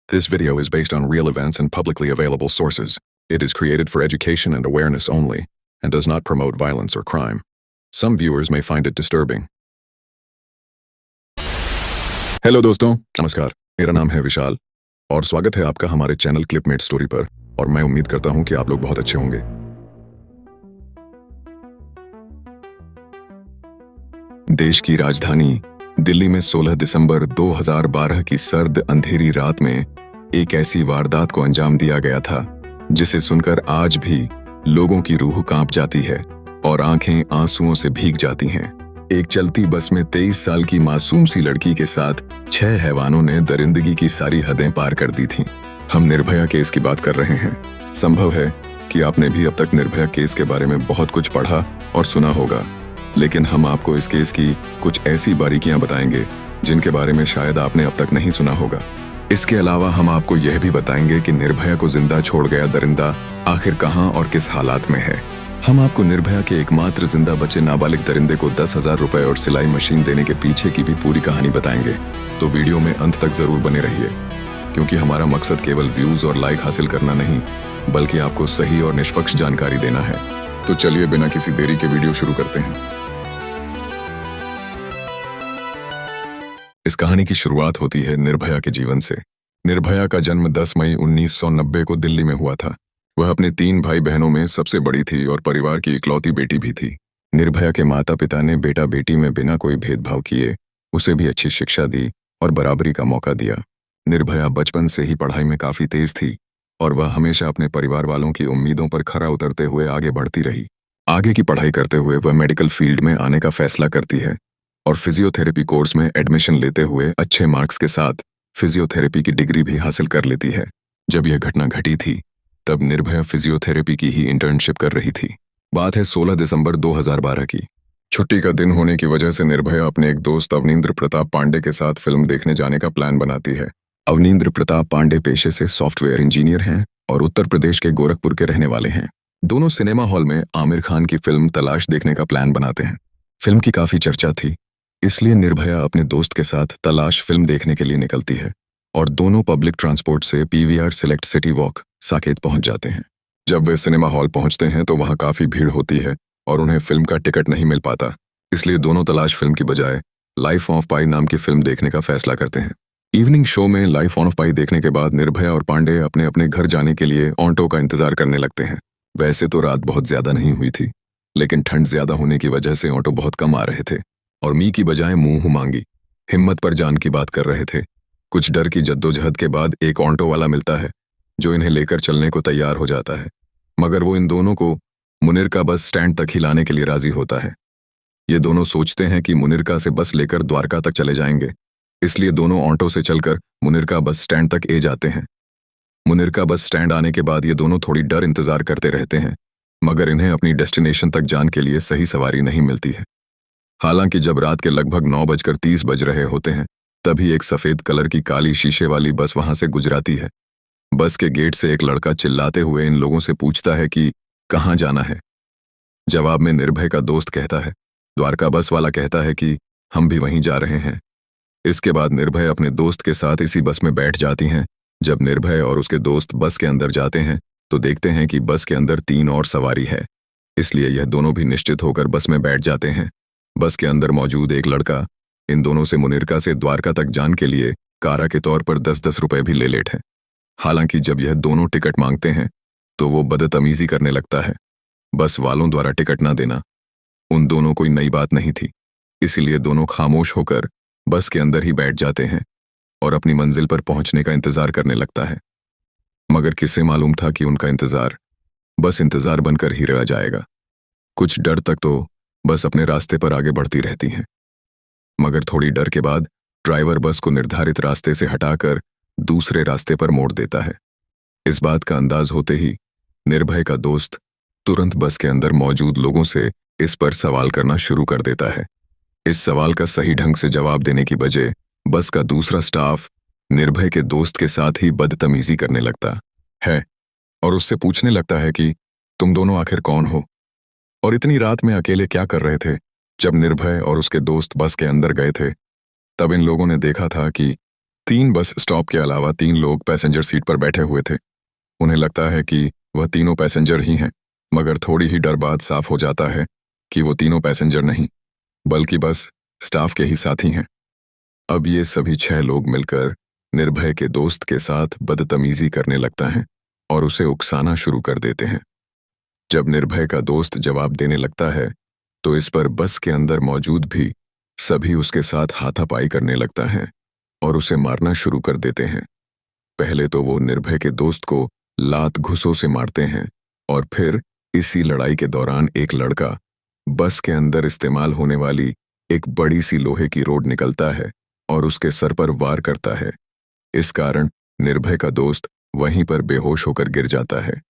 This video is based on real events and publicly available sources. It is created for education and awareness only, and does not promote violence or crime. Some viewers may find it disturbing. Hello दोस्तों, नमस्कार। मेरा नाम है विशाल और स्वागत है आपका हमारे चैनल क्लिपमेट स्टोरी पर। और मैं उम्मीद करता हूं कि आप लोग बहुत अच्छे होंगे। देश की राजधानी दिल्ली में 16 दिसंबर 2012 की सर्द अंधेरी रात में एक ऐसी वारदात को अंजाम दिया गया था जिसे सुनकर आज भी लोगों की रूह कांप जाती है और आंखें आंसुओं से भीग जाती हैं। एक चलती बस में 23 साल की मासूम सी लड़की के साथ 6 हैवानों ने दरिंदगी की सारी हदें पार कर दी थीं। हम निर्भया केस की बात कर रहे हैं। संभव है कि आपने भी अब तक निर्भया केस के बारे में बहुत कुछ पढ़ा और सुना होगा, लेकिन हम आपको इस केस की कुछ ऐसी बारीकियां बताएंगे जिनके बारे में शायद आपने अब तक नहीं सुना होगा। इसके अलावा हम आपको यह भी बताएंगे कि निर्भया को जिंदा छोड़ गया दरिंदा आखिर कहां और किस हालात में है। हम आपको निर्भया के एकमात्र जिंदा बचे नाबालिग दरिंदे को 10,000 रुपए और सिलाई मशीन देने के पीछे की भी पूरी कहानी बताएंगे। तो वीडियो में अंत तक जरूर बने रहिए, क्योंकि हमारा मकसद केवल व्यूज और लाइक हासिल करना नहीं, बल्कि आपको सही और निष्पक्ष जानकारी देना है। तो चलिए बिना किसी देरी के वीडियो शुरू करते हैं। इस कहानी की शुरुआत होती है निर्भया के जीवन से। निर्भया का जन्म 10 मई 1990 को दिल्ली में हुआ था। वह अपने 3 भाई बहनों में सबसे बड़ी थी और परिवार की इकलौती बेटी भी थी। निर्भया के माता पिता ने बेटा बेटी में बिना कोई भेदभाव किए उसे भी अच्छी शिक्षा दी और बराबरी का मौका दिया। निर्भया बचपन से ही पढ़ाई में काफी तेज थी और वह हमेशा अपने परिवार वालों की उम्मीदों पर खरा उतरते हुए आगे बढ़ती रही। आगे की पढ़ाई करते हुए वह मेडिकल फील्ड में आने का फैसला करती है और फिजियोथेरेपी कोर्स में एडमिशन लेते हुए अच्छे मार्क्स के साथ फिजियोथेरेपी की डिग्री भी हासिल कर लेती है। जब यह घटना घटी थी तब निर्भया फिजियोथेरेपी की ही इंटर्नशिप कर रही थी। बात है 16 दिसंबर 2012 की। छुट्टी का दिन होने की वजह से निर्भया अपने एक दोस्त अवनींद्र प्रताप पांडे के साथ फिल्म देखने जाने का प्लान बनाती है। अवनींद्र प्रताप पांडे पेशे से सॉफ्टवेयर इंजीनियर हैं और उत्तर प्रदेश के गोरखपुर के रहने वाले हैं। दोनों सिनेमा हॉल में आमिर खान की फिल्म तलाश देखने का प्लान बनाते हैं। फिल्म की काफी चर्चा थी, इसलिए निर्भया अपने दोस्त के साथ तलाश फिल्म देखने के लिए निकलती है और दोनों पब्लिक ट्रांसपोर्ट से PVR select city walk Saket पहुंच जाते हैं। जब वे सिनेमा हॉल पहुंचते हैं तो वहां काफी भीड़ होती है और उन्हें फिल्म का टिकट नहीं मिल पाता, इसलिए दोनों तलाश फिल्म की बजाय लाइफ ऑफ पाई नाम की फिल्म देखने का फैसला करते हैं। इवनिंग शो में लाइफ ऑफ पाई देखने के बाद निर्भया और पांडे अपने अपने घर जाने के लिए ऑटो का इंतजार करने लगते हैं। वैसे तो रात बहुत ज्यादा नहीं हुई थी, लेकिन ठंड ज्यादा होने की वजह से ऑटो बहुत कम आ रहे थे और मी की बजाय मुंह मांगी हिम्मत पर जान की बात कर रहे थे। कुछ डर की जद्दोजहद के बाद एक ऑटो वाला मिलता है जो इन्हें लेकर चलने को तैयार हो जाता है, मगर वो इन दोनों को मुनिरका बस स्टैंड तक ही लाने के लिए राजी होता है। ये दोनों सोचते हैं कि मुनिरका से बस लेकर द्वारका तक चले जाएंगे, इसलिए दोनों ऑटो से चलकर मुनिरका बस स्टैंड तक जाते हैं। मुनिरका बस स्टैंड आने के बाद ये दोनों थोड़ी डर इंतजार करते रहते हैं, मगर इन्हें अपनी डेस्टिनेशन तक जाने के लिए सही सवारी नहीं मिलती है। हालांकि जब रात के लगभग 9:30 बज रहे होते हैं तभी एक सफेद कलर की काली शीशे वाली बस वहां से गुजराती है। बस के गेट से एक लड़का चिल्लाते हुए इन लोगों से पूछता है कि कहां जाना है। जवाब में निर्भय का दोस्त कहता है द्वारका। बस वाला कहता है कि हम भी वहीं जा रहे हैं। इसके बाद निर्भय अपने दोस्त के साथ इसी बस में बैठ जाती हैं। जब निर्भय और उसके दोस्त बस के अंदर जाते हैं तो देखते हैं कि बस के अंदर 3 और सवारी है, इसलिए यह दोनों भी निश्चित होकर बस में बैठ जाते हैं। बस के अंदर मौजूद एक लड़का इन दोनों से मुनिरका से द्वारका तक जाने के लिए कारा के तौर पर 10-10 रुपए भी ले लेट है। हालांकि जब यह दोनों टिकट मांगते हैं तो वो बदतमीजी करने लगता है। बस वालों द्वारा टिकट ना देना उन दोनों कोई नई बात नहीं थी, इसीलिए दोनों खामोश होकर बस के अंदर ही बैठ जाते हैं और अपनी मंजिल पर पहुंचने का इंतजार करने लगता है। मगर किसे मालूम था कि उनका इंतजार बस इंतजार बनकर ही रह जाएगा। कुछ डर तक तो बस अपने रास्ते पर आगे बढ़ती रहती हैं, मगर थोड़ी डर के बाद ड्राइवर बस को निर्धारित रास्ते से हटाकर दूसरे रास्ते पर मोड़ देता है। इस बात का अंदाज होते ही निर्भय का दोस्त तुरंत बस के अंदर मौजूद लोगों से इस पर सवाल करना शुरू कर देता है। इस सवाल का सही ढंग से जवाब देने की बजाय बस का दूसरा स्टाफ निर्भय के दोस्त के साथ ही बदतमीजी करने लगता है और उससे पूछने लगता है कि तुम दोनों आखिर कौन हो और इतनी रात में अकेले क्या कर रहे थे। जब निर्भय और उसके दोस्त बस के अंदर गए थे तब इन लोगों ने देखा था कि तीन बस स्टॉप के अलावा तीन लोग पैसेंजर सीट पर बैठे हुए थे। उन्हें लगता है कि वह तीनों पैसेंजर ही हैं, मगर थोड़ी ही देर बाद साफ हो जाता है कि वो तीनों पैसेंजर नहीं, बल्कि बस स्टाफ के ही साथी हैं। अब ये सभी 6 लोग मिलकर निर्भय के दोस्त के साथ बदतमीजी करने लगता है और उसे उकसाना शुरू कर देते हैं। जब निर्भय का दोस्त जवाब देने लगता है तो इस पर बस के अंदर मौजूद भी सभी उसके साथ हाथापाई करने लगता है और उसे मारना शुरू कर देते हैं। पहले तो वो निर्भय के दोस्त को लात घुसों से मारते हैं और फिर इसी लड़ाई के दौरान एक लड़का बस के अंदर इस्तेमाल होने वाली एक बड़ी सी लोहे की रोड निकलता है और उसके सर पर वार करता है। इस कारण निर्भय का दोस्त वहीं पर बेहोश होकर गिर जाता है।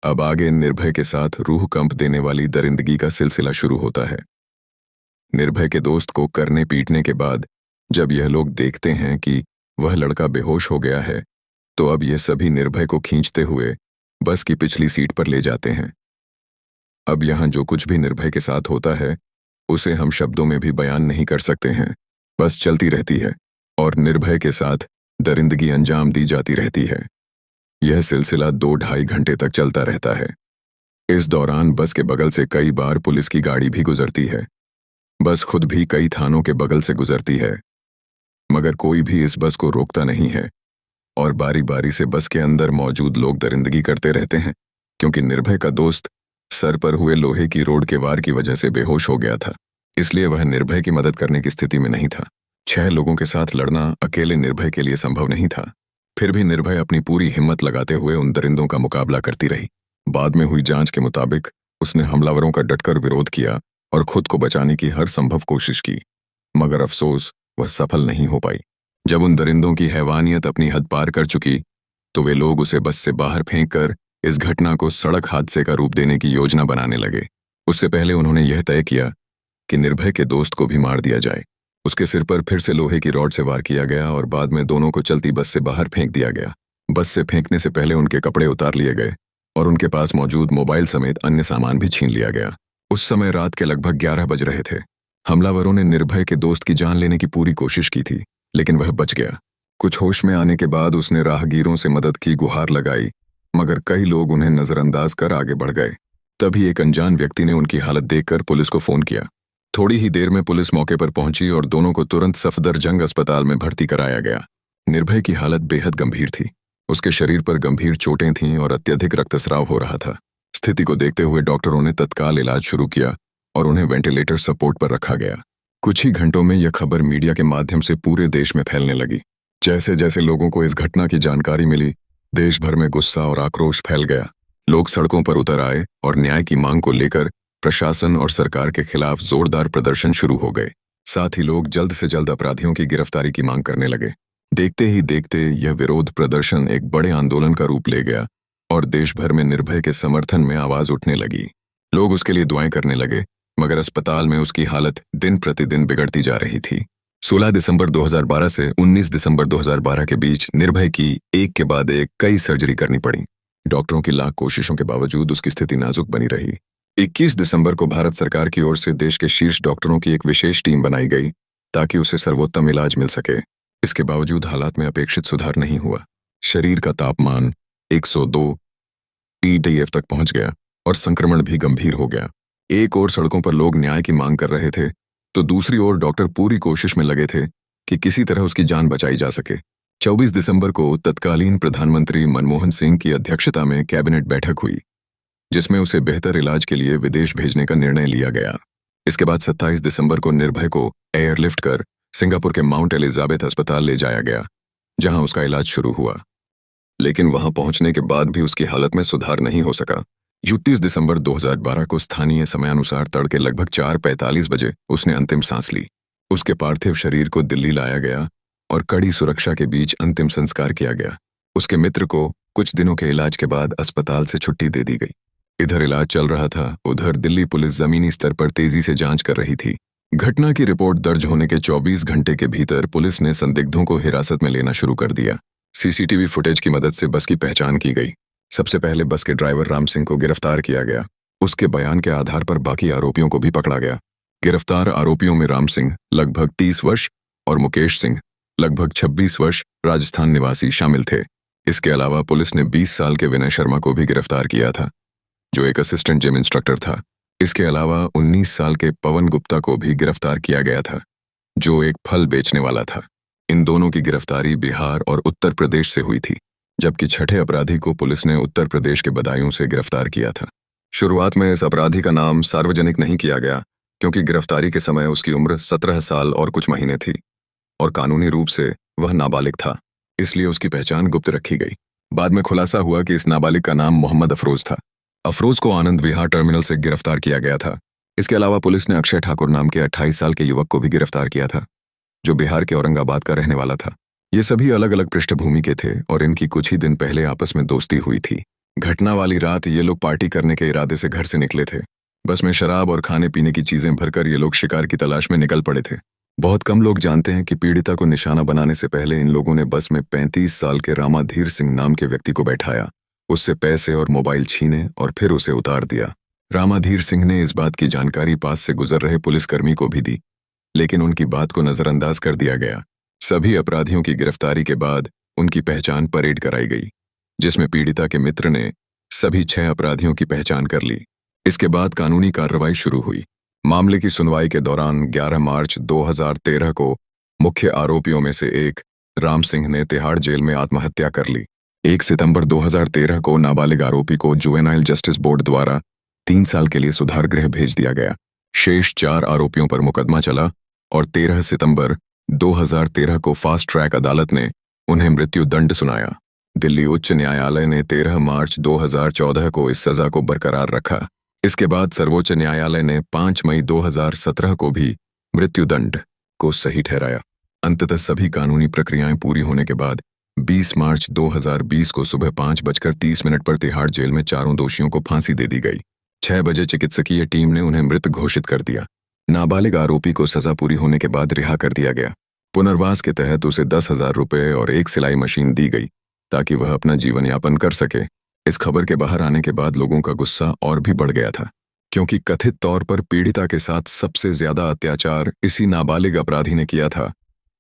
अब आगे निर्भय के साथ रूह कंप देने वाली दरिंदगी का सिलसिला शुरू होता है। निर्भय के दोस्त को करने पीटने के बाद जब यह लोग देखते हैं कि वह लड़का बेहोश हो गया है, तो अब ये सभी निर्भय को खींचते हुए बस की पिछली सीट पर ले जाते हैं। अब यहाँ जो कुछ भी निर्भय के साथ होता है उसे हम शब्दों में भी बयान नहीं कर सकते हैं। बस चलती रहती है और निर्भय के साथ दरिंदगी अंजाम दी जाती रहती है। यह सिलसिला 2-2.5 घंटे तक चलता रहता है। इस दौरान बस के बगल से कई बार पुलिस की गाड़ी भी गुजरती है। बस खुद भी कई थानों के बगल से गुजरती है, मगर कोई भी इस बस को रोकता नहीं है और बारी बारी से बस के अंदर मौजूद लोग दरिंदगी करते रहते हैं, क्योंकि निर्भय का दोस्त सर पर हुए लोहे की रोड के वार की वजह से बेहोश हो गया था, इसलिए वह निर्भय की मदद करने की स्थिति में नहीं था। 6 लोगों के साथ लड़ना अकेले निर्भय के लिए संभव नहीं था। फिर भी निर्भय अपनी पूरी हिम्मत लगाते हुए उन दरिंदों का मुकाबला करती रही। बाद में हुई जांच के मुताबिक उसने हमलावरों का डटकर विरोध किया और खुद को बचाने की हर संभव कोशिश की, मगर अफसोस वह सफल नहीं हो पाई। जब उन दरिंदों की हैवानियत अपनी हद पार कर चुकी तो वे लोग उसे बस से बाहर फेंककर इस घटना को सड़क हादसे का रूप देने की योजना बनाने लगे। उससे पहले उन्होंने यह तय किया कि निर्भय के दोस्त को भी मार दिया जाए। उसके सिर पर फिर से लोहे की रॉड से वार किया गया और बाद में दोनों को चलती बस से बाहर फेंक दिया गया। बस से फेंकने से पहले उनके कपड़े उतार लिए गए और उनके पास मौजूद मोबाइल समेत अन्य सामान भी छीन लिया गया। उस समय रात के लगभग 11 बज रहे थे। हमलावरों ने निर्भय के दोस्त की जान लेने की पूरी कोशिश की थी, लेकिन वह बच गया। कुछ होश में आने के बाद उसने राहगीरों से मदद की गुहार लगाई, मगर कई लोग उन्हें नजरअंदाज कर आगे बढ़ गए। तभी एक अनजान व्यक्ति ने उनकी हालत देखकर पुलिस को फोन किया। थोड़ी ही देर में पुलिस मौके पर पहुंची और दोनों को तुरंत सफदरजंग अस्पताल में भर्ती कराया गया। निर्भय की हालत बेहद गंभीर थी। उसके शरीर पर गंभीर चोटें थीं और अत्यधिक रक्तस्राव हो रहा था। स्थिति को देखते हुए डॉक्टरों ने तत्काल इलाज शुरू किया और उन्हें वेंटिलेटर सपोर्ट पर रखा गया। कुछ ही घंटों में यह खबर मीडिया के माध्यम से पूरे देश में फैलने लगी। जैसे जैसे लोगों को इस घटना की जानकारी मिली, देश भर में गुस्सा और आक्रोश फैल गया। लोग सड़कों पर उतर आए और न्याय की मांग को लेकर प्रशासन और सरकार के खिलाफ जोरदार प्रदर्शन शुरू हो गए। साथ ही लोग जल्द से जल्द अपराधियों की गिरफ्तारी की मांग करने लगे। देखते ही देखते यह विरोध प्रदर्शन एक बड़े आंदोलन का रूप ले गया और देश भर में निर्भय के समर्थन में आवाज उठने लगी। लोग उसके लिए दुआएं करने लगे, मगर अस्पताल में उसकी हालत दिन प्रतिदिन बिगड़ती जा रही थी। 16 दिसंबर 2012 से 19 दिसंबर 2012 के बीच निर्भय की एक के बाद एक कई सर्जरी करनी पड़ी। डॉक्टरों की लाख कोशिशों के बावजूद उसकी स्थिति नाजुक बनी रही। 21 दिसंबर को भारत सरकार की ओर से देश के शीर्ष डॉक्टरों की एक विशेष टीम बनाई गई ताकि उसे सर्वोत्तम इलाज मिल सके। इसके बावजूद हालात में अपेक्षित सुधार नहीं हुआ। शरीर का तापमान 102 PDF तक पहुंच गया और संक्रमण भी गंभीर हो गया। एक ओर सड़कों पर लोग न्याय की मांग कर रहे थे, तो दूसरी ओर डॉक्टर पूरी कोशिश में लगे थे कि किसी तरह उसकी जान बचाई जा सके। 24 दिसंबर को तत्कालीन प्रधानमंत्री मनमोहन सिंह की अध्यक्षता में कैबिनेट बैठक हुई, जिसमें उसे बेहतर इलाज के लिए विदेश भेजने का निर्णय लिया गया। इसके बाद 27 दिसंबर को निर्भय को एयरलिफ्ट कर सिंगापुर के माउंट एलिजाबेथ अस्पताल ले जाया गया, जहां उसका इलाज शुरू हुआ। लेकिन वहां पहुंचने के बाद भी उसकी हालत में सुधार नहीं हो सका। 29 दिसंबर 2012 को स्थानीय समयानुसार तड़के लगभग 4:45 बजे उसने अंतिम सांस ली। उसके पार्थिव शरीर को दिल्ली लाया गया और कड़ी सुरक्षा के बीच अंतिम संस्कार किया गया। उसके मित्र को कुछ दिनों के इलाज के बाद अस्पताल से छुट्टी दे दी गई। इधर इलाज चल रहा था, उधर दिल्ली पुलिस जमीनी स्तर पर तेजी से जांच कर रही थी। घटना की रिपोर्ट दर्ज होने के 24 घंटे के भीतर पुलिस ने संदिग्धों को हिरासत में लेना शुरू कर दिया। CCTV फुटेज की मदद से बस की पहचान की गई। सबसे पहले बस के ड्राइवर राम सिंह को गिरफ्तार किया गया। उसके बयान के आधार पर बाकी आरोपियों को भी पकड़ा गया। गिरफ्तार आरोपियों में राम सिंह लगभग 30 वर्ष और मुकेश सिंह लगभग 26 वर्ष राजस्थान निवासी शामिल थे। इसके अलावा पुलिस ने 20 साल के विनय शर्मा को भी गिरफ्तार किया था, जो एक असिस्टेंट जिम इंस्ट्रक्टर था। इसके अलावा 19 साल के पवन गुप्ता को भी गिरफ्तार किया गया था, जो एक फल बेचने वाला था। इन दोनों की गिरफ्तारी बिहार और उत्तर प्रदेश से हुई थी, जबकि छठे अपराधी को पुलिस ने उत्तर प्रदेश के बदायूं से गिरफ्तार किया था। शुरुआत में इस अपराधी का नाम सार्वजनिक नहीं किया गया, क्योंकि गिरफ्तारी के समय उसकी उम्र 17 साल और कुछ महीने थी और कानूनी रूप से वह नाबालिग था, इसलिए उसकी पहचान गुप्त रखी गई। बाद में खुलासा हुआ कि इस नाबालिग का नाम मोहम्मद अफरोज था। अफरोज को आनंद विहार टर्मिनल से गिरफ्तार किया गया था। इसके अलावा पुलिस ने अक्षय ठाकुर नाम के 28 साल के युवक को भी गिरफ्तार किया था, जो बिहार के औरंगाबाद का रहने वाला था। ये सभी अलग अलग पृष्ठभूमि के थे और इनकी कुछ ही दिन पहले आपस में दोस्ती हुई थी। घटना वाली रात ये लोग पार्टी करने के इरादे से घर से निकले थे। बस में शराब और खाने पीने की चीजें भरकर ये लोग शिकार की तलाश में निकल पड़े थे। बहुत कम लोग जानते हैं कि पीड़िता को निशाना बनाने से पहले इन लोगों ने बस में 35 साल के रामाधीर सिंह नाम के व्यक्ति को बैठाया, उससे पैसे और मोबाइल छीने और फिर उसे उतार दिया। रामाधीर सिंह ने इस बात की जानकारी पास से गुजर रहे पुलिसकर्मी को भी दी, लेकिन उनकी बात को नजरअंदाज कर दिया गया। सभी अपराधियों की गिरफ्तारी के बाद उनकी पहचान परेड कराई गई, जिसमें पीड़िता के मित्र ने सभी 6 अपराधियों की पहचान कर ली। इसके बाद कानूनी कार्रवाई शुरू हुई। मामले की सुनवाई के दौरान 11 मार्च 2013 को मुख्य आरोपियों में से एक राम सिंह ने तिहाड़ जेल में आत्महत्या कर ली। 1 सितंबर 2013 को नाबालिग आरोपी को जुवेनाइल जस्टिस बोर्ड द्वारा 3 साल के लिए सुधार गृह भेज दिया गया। शेष 4 आरोपियों पर मुकदमा चला और 13 सितंबर 2013 को फास्ट ट्रैक अदालत ने उन्हें मृत्यु दंड सुनाया। दिल्ली उच्च न्यायालय ने 13 मार्च 2014 को इस सजा को बरकरार रखा। इसके बाद सर्वोच्च न्यायालय ने 5 मई 2017 को भी मृत्युदंड को सही ठहराया। अंततः सभी कानूनी प्रक्रियाएं पूरी होने के बाद 20 मार्च 2020 को सुबह 5:30 पर तिहाड़ जेल में चारों दोषियों को फांसी दे दी गई। 6 बजे चिकित्सकीय टीम ने उन्हें मृत घोषित कर दिया। नाबालिग आरोपी को सजा पूरी होने के बाद रिहा कर दिया गया। पुनर्वास के तहत उसे 10,000 रुपये और एक सिलाई मशीन दी गई, ताकि वह अपना जीवन यापन कर सके। इस खबर के बाहर आने के बाद लोगों का गुस्सा और भी बढ़ गया था, क्योंकि कथित तौर पर पीड़िता के साथ सबसे ज्यादा अत्याचार इसी नाबालिग अपराधी ने किया था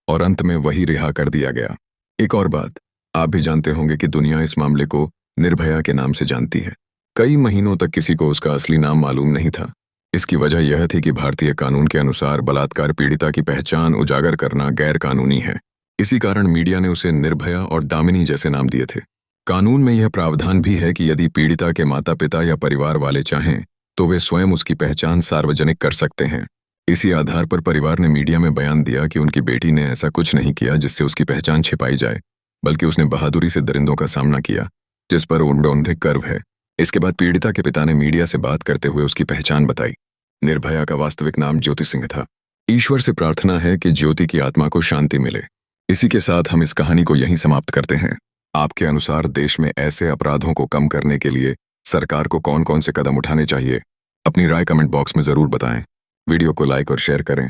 और अंत में वही रिहा कर दिया गया। एक और बात, आप भी जानते होंगे कि दुनिया इस मामले को निर्भया के नाम से जानती है। कई महीनों तक किसी को उसका असली नाम मालूम नहीं था। इसकी वजह यह थी कि भारतीय कानून के अनुसार बलात्कार पीड़िता की पहचान उजागर करना गैर कानूनी है। इसी कारण मीडिया ने उसे निर्भया और दामिनी जैसे नाम दिए थे। कानून में यह प्रावधान भी है कि यदि पीड़िता के माता पिता या परिवार वाले चाहें तो वे स्वयं उसकी पहचान सार्वजनिक कर सकते हैं। इसी आधार पर परिवार ने मीडिया में बयान दिया कि उनकी बेटी ने ऐसा कुछ नहीं किया जिससे उसकी पहचान छिपाई जाए, बल्कि उसने बहादुरी से दरिंदों का सामना किया, जिस पर उन्हें गर्व है। इसके बाद पीड़िता के पिता ने मीडिया से बात करते हुए उसकी पहचान बताई। निर्भया का वास्तविक नाम ज्योति सिंह था। ईश्वर से प्रार्थना है कि ज्योति की आत्मा को शांति मिले। इसी के साथ हम इस कहानी को यहीं समाप्त करते हैं। आपके अनुसार देश में ऐसे अपराधों को कम करने के लिए सरकार को कौन कौन से कदम उठाने चाहिए? अपनी राय कमेंट बॉक्स में जरूर बताएं। वीडियो को लाइक और शेयर करें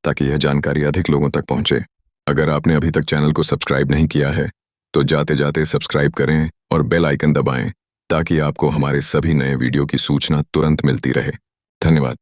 ताकि यह जानकारी अधिक लोगों तक पहुंचे। अगर आपने अभी तक चैनल को सब्सक्राइब नहीं किया है तो जाते जाते सब्सक्राइब करें और बेल आइकन दबाएं, ताकि आपको हमारे सभी नए वीडियो की सूचना तुरंत मिलती रहे। धन्यवाद।